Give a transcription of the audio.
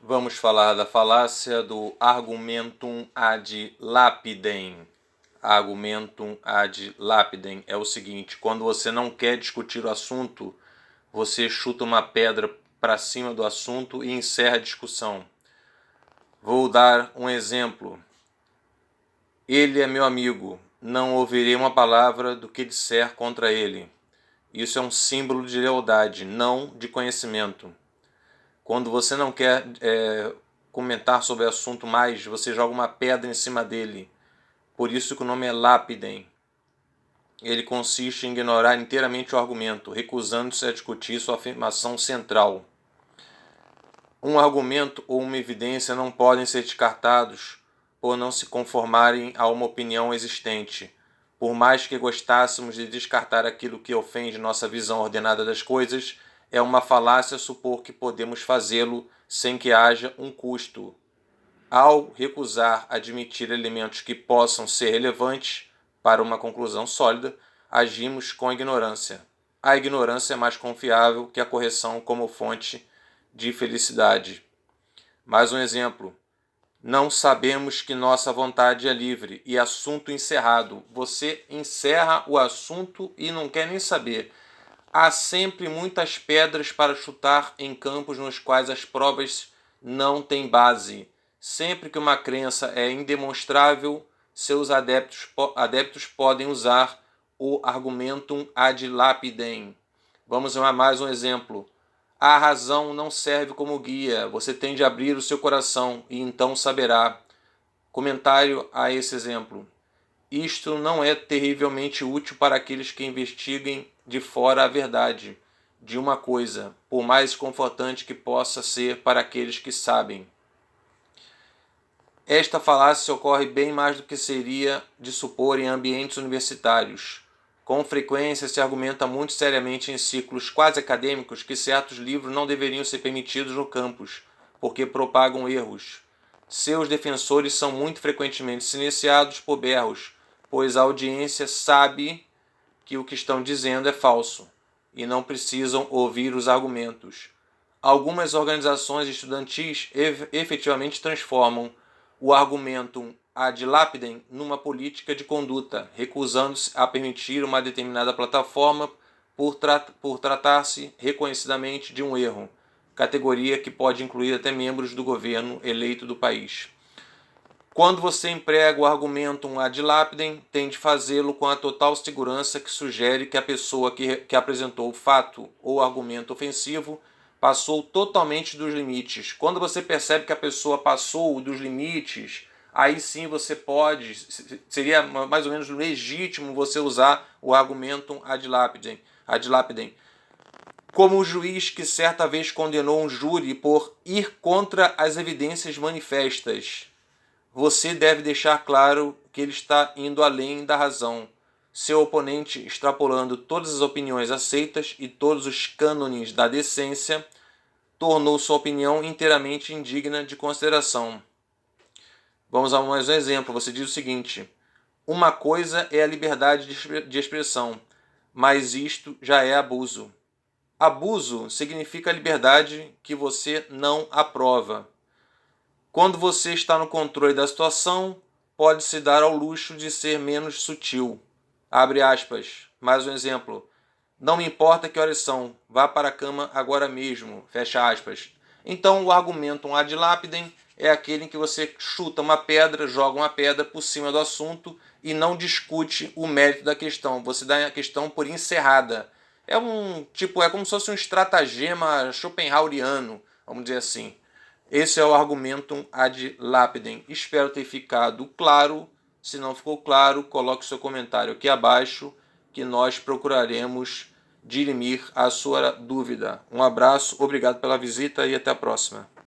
Vamos falar da falácia do argumentum ad lapidem. Argumentum ad lapidem é o seguinte: quando você não quer discutir o assunto, você chuta uma pedra para cima do assunto e encerra a discussão. Vou dar um exemplo. Ele é meu amigo, não ouvirei uma palavra do que disser contra ele. Isso é um símbolo de lealdade, não de conhecimento. Quando você não quer comentar sobre o assunto mais, você joga uma pedra em cima dele. Por isso que o nome é lapidem. Ele consiste em ignorar inteiramente o argumento, recusando-se a discutir sua afirmação central. Um argumento ou uma evidência não podem ser descartados por não se conformarem a uma opinião existente. Por mais que gostássemos de descartar aquilo que ofende nossa visão ordenada das coisas, é uma falácia supor que podemos fazê-lo sem que haja um custo. Ao recusar admitir elementos que possam ser relevantes para uma conclusão sólida, agimos com ignorância. A ignorância é mais confiável que a correção como fonte de felicidade. Mais um exemplo. Não sabemos que nossa vontade é livre e assunto encerrado. Você encerra o assunto e não quer nem saber. Há sempre muitas pedras para chutar em campos nos quais as provas não têm base. Sempre que uma crença é indemonstrável, seus adeptos podem usar o argumentum ad lapidem. Vamos a mais um exemplo. A razão não serve como guia. Você tem de abrir o seu coração e então saberá. Comentário a esse exemplo. Isto não é terrivelmente útil para aqueles que investiguem de fora a verdade de uma coisa, por mais confortante que possa ser para aqueles que sabem. Esta falácia ocorre bem mais do que seria de supor em ambientes universitários. Com frequência se argumenta muito seriamente em círculos quase acadêmicos que certos livros não deveriam ser permitidos no campus, porque propagam erros. Seus defensores são muito frequentemente silenciados por berros, pois a audiência sabe que o que estão dizendo é falso, e não precisam ouvir os argumentos. Algumas organizações estudantis efetivamente transformam o argumentum ad lapidem numa política de conduta, recusando-se a permitir uma determinada plataforma por tratar-se reconhecidamente de um erro, categoria que pode incluir até membros do governo eleito do país. Quando você emprega o argumentum ad lapidem, tem de fazê-lo com a total segurança que sugere que a pessoa que apresentou o fato ou argumento ofensivo passou totalmente dos limites. Quando você percebe que a pessoa passou dos limites, aí sim você pode, seria mais ou menos legítimo você usar o argumentum ad lapidem. Como o juiz que certa vez condenou um júri por ir contra as evidências manifestas. Você deve deixar claro que ele está indo além da razão. Seu oponente, extrapolando todas as opiniões aceitas e todos os cânones da decência, tornou sua opinião inteiramente indigna de consideração. Vamos a mais um exemplo. Você diz o seguinte: uma coisa é a liberdade de expressão, mas isto já é abuso. Abuso significa a liberdade que você não aprova. Quando você está no controle da situação, pode se dar ao luxo de ser menos sutil. Abre aspas. Mais um exemplo. Não me importa que horas são, vá para a cama agora mesmo. Fecha aspas. Então o argumentum ad lapidem é aquele em que você chuta uma pedra, joga uma pedra por cima do assunto e não discute o mérito da questão. Você dá a questão por encerrada. É como se fosse um estratagema schopenhaueriano, vamos dizer assim. Esse é o argumentum ad lapidem. Espero ter ficado claro. Se não ficou claro, coloque seu comentário aqui abaixo, que nós procuraremos dirimir a sua dúvida. Um abraço, obrigado pela visita e até a próxima.